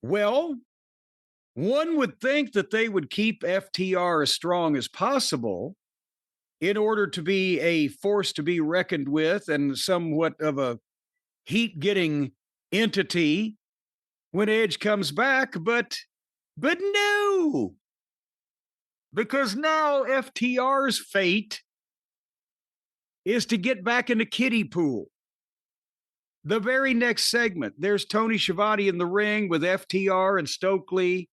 Well, one would think that they would keep FTR as strong as possible in order to be a force to be reckoned with and somewhat of a heat getting entity when Edge comes back, but no, because now FTR's fate is to get back in the kiddie pool. The very next segment, there's Tony Schiavone in the ring with FTR and Stokely,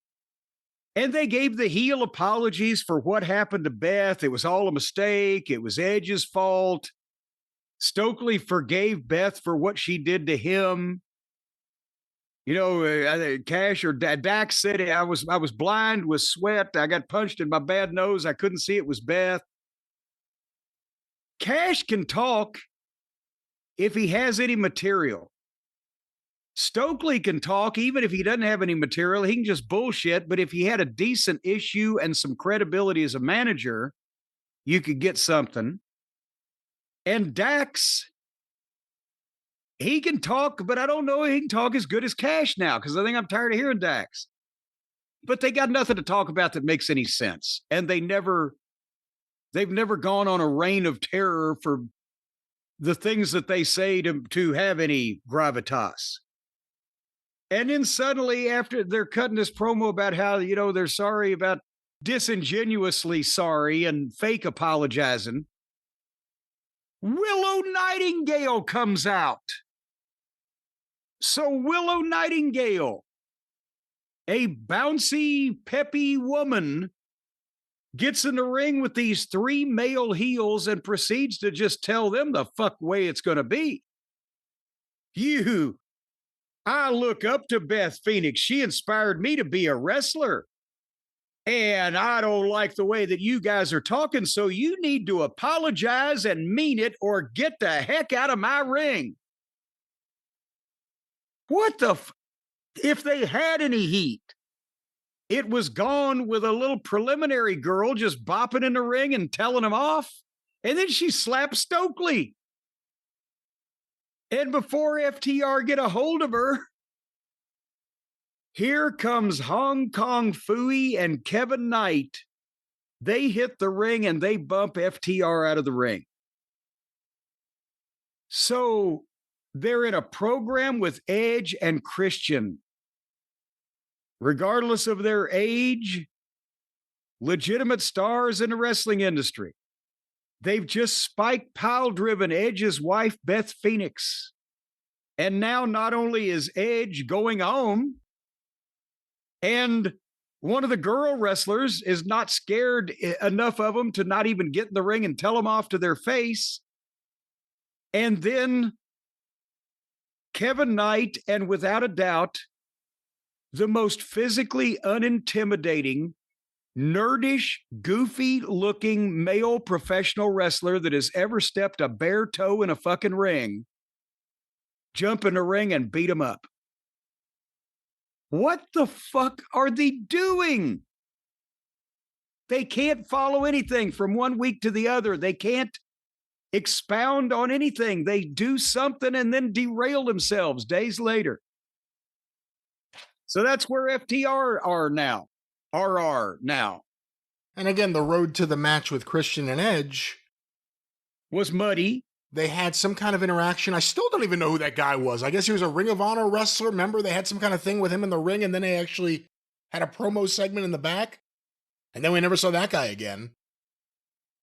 and they gave the heel apologies for what happened to Beth. It was all a mistake. It was Edge's fault. Stokely forgave Beth for what she did to him. You know, Cash or Dax said I was blind with sweat. I got punched in my bad nose. I couldn't see it was Beth. Cash can talk if he has any material. Stokely can talk even if he doesn't have any material. He can just bullshit. But if he had a decent issue and some credibility as a manager, you could get something. And Dax, he can talk, but I don't know if he can talk as good as Cash now because I think I'm tired of hearing Dax. But they got nothing to talk about that makes any sense. And they've never gone on a reign of terror for the things that they say to have any gravitas. And then suddenly, after they're cutting this promo about how, you know, they're sorry about disingenuously sorry and fake apologizing, Willow Nightingale comes out. So Willow Nightingale, a bouncy, peppy woman, gets in the ring with these three male heels and proceeds to just tell them the fuck way it's going to be. I look up to Beth Phoenix. She inspired me to be a wrestler. And I don't like the way that you guys are talking, so you need to apologize and mean it or get the heck out of my ring. What the if they had any heat, it was gone with a little preliminary girl just bopping in the ring and telling him off. And then she slapped Stokely. And before FTR get a hold of her, here comes Hong Kong Phooey and Kevin Knight. They hit the ring and they bump FTR out of the ring. So they're in a program with Edge and Christian. Regardless of their age, legitimate stars in the wrestling industry. They've just spike pile-driven Edge's wife, Beth Phoenix. And now not only is Edge going home, and one of the girl wrestlers is not scared enough of them to not even get in the ring and tell them off to their face. And then Kevin Knight, and without a doubt, the most physically unintimidating, nerdish, goofy-looking male professional wrestler that has ever stepped a bare toe in a fucking ring, jump in the ring and beat him up. What the fuck are they doing? They can't follow anything from one week to the other. They can't expound on anything. They do something and then derail themselves days later. So that's where FTR are now. RR now. And again, the road to the match with Christian and Edge was muddy. They had some kind of interaction. I still don't even know who that guy was. I guess he was a Ring of Honor wrestler. Remember, they had some kind of thing with him in the ring, and then they actually had a promo segment in the back. And then we never saw that guy again.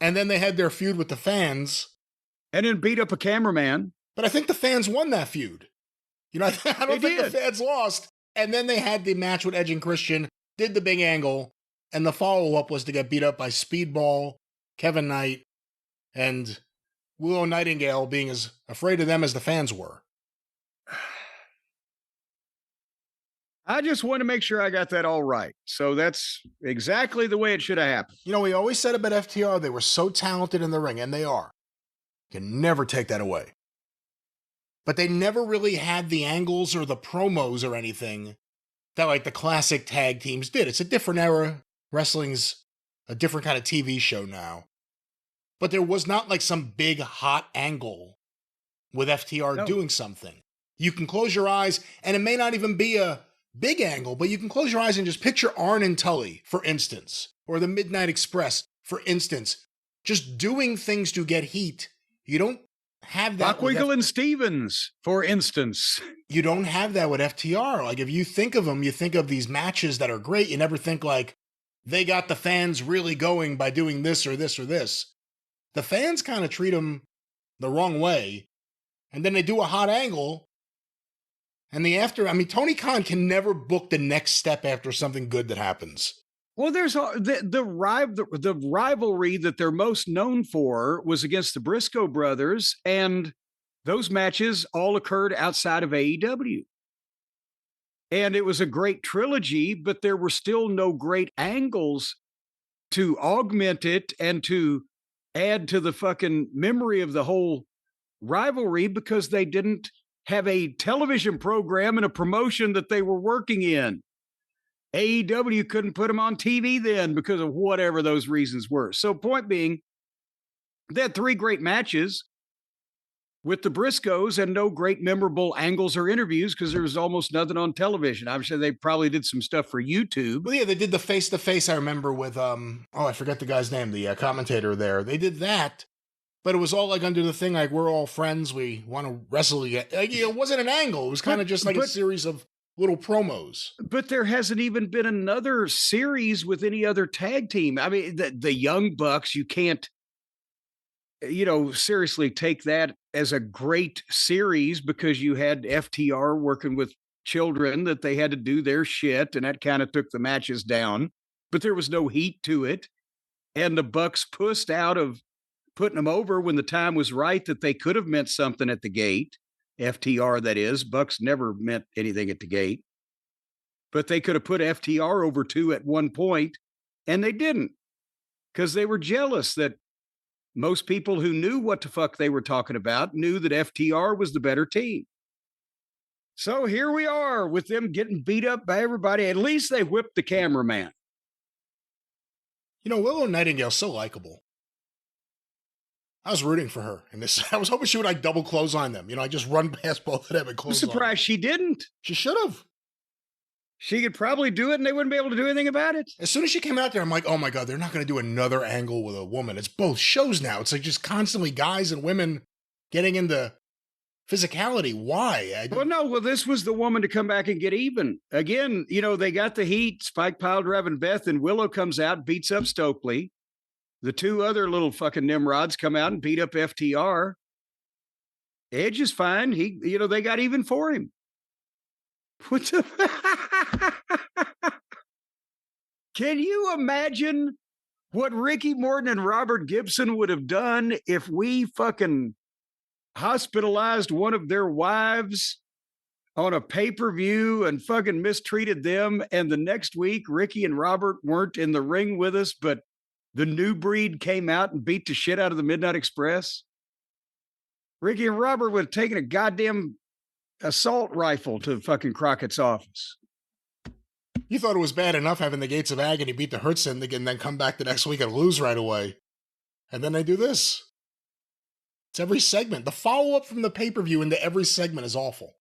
And then they had their feud with the fans. And then beat up a cameraman. But I think the fans won that feud. You know, I don't think the fans lost. And then they had the match with Edge and Christian, did the big angle, and the follow-up was to get beat up by Speedball, Kevin Knight, and Willow Nightingale being as afraid of them as the fans were. I just want to make sure I got that all right. So that's exactly the way it should have happened. You know, we always said about FTR, they were so talented in the ring, and they are. You can never take that away. But they never really had the angles or the promos or anything that like the classic tag teams did. It's a different era. Wrestling's a different kind of TV show now. But there was not like some big hot angle with FTR doing something. You can close your eyes and it may not even be a big angle, but you can close your eyes and just picture Arn and Tully, for instance, or the Midnight Express, for instance, just doing things to get heat. You don't have that Bockwinkel and Stevens, for instance. You don't have that with FTR. Like, if you think of them, you think of these matches that are great. You never think, like, they got the fans really going by doing this or this or this. The fans kind of treat them the wrong way. And then they do a hot angle. And Tony Khan can never book the next step after something good that happens. Well, there's the rivalry that they're most known for was against the Briscoe brothers, and those matches all occurred outside of AEW. And it was a great trilogy, but there were still no great angles to augment it and to add to the fucking memory of the whole rivalry, because they didn't have a television program and a promotion that they were working in. AEW couldn't put them on TV then because of whatever those reasons were. So point being, they had 3 great matches with the Briscoes and no great memorable angles or interviews because there was almost nothing on television. Obviously, they probably did some stuff for YouTube. Well, yeah, they did the face-to-face, I remember, with, I forget the guy's name, the commentator there. They did that, but it was all like under the thing, like, we're all friends, we want to wrestle again. Like, it wasn't an angle. It was kind of just like a series of little promos. But there hasn't even been another series with any other tag team. I mean, the Young Bucks, you can't, seriously take that as a great series because you had FTR working with children that they had to do their shit, and that kind of took the matches down. But there was no heat to it. And the Bucks pussed out of putting them over when the time was right that they could have meant something at the gate. FTR, that is. Bucks never meant anything at the gate. But they could have put FTR over 2 at one point, and they didn't, because they were jealous that most people who knew what the fuck they were talking about knew that FTR was the better team. So here we are with them getting beat up by everybody. At least they whipped the cameraman. Willow Nightingale's so likable. I was rooting for her in this. I was hoping she would like double clothesline them. I just run past both of them and clothesline. I'm surprised she didn't. She should have. She could probably do it and they wouldn't be able to do anything about it. As soon as she came out there, I'm like, oh my God, they're not going to do another angle with a woman. It's both shows now. It's like just constantly guys and women getting into physicality. Why? Well, this was the woman to come back and get even. Again, they got the heat. Spike Piledrive and Beth, and Willow comes out, beats up Stokely. The 2 other little fucking Nimrods come out and beat up FTR. Edge is fine. They got even for him. What the? Can you imagine what Ricky Morton and Robert Gibson would have done if we fucking hospitalized one of their wives on a pay-per-view and fucking mistreated them, and the next week Ricky and Robert weren't in the ring with us, but the New Breed came out and beat the shit out of the Midnight Express? Ricky and Robert would have taken a goddamn assault rifle to fucking Crockett's office. You thought it was bad enough having the Gates of Agony beat the Hurt Syndicate and then come back the next week and lose right away. And then they do this. It's every segment. The follow-up from the pay-per-view into every segment is awful.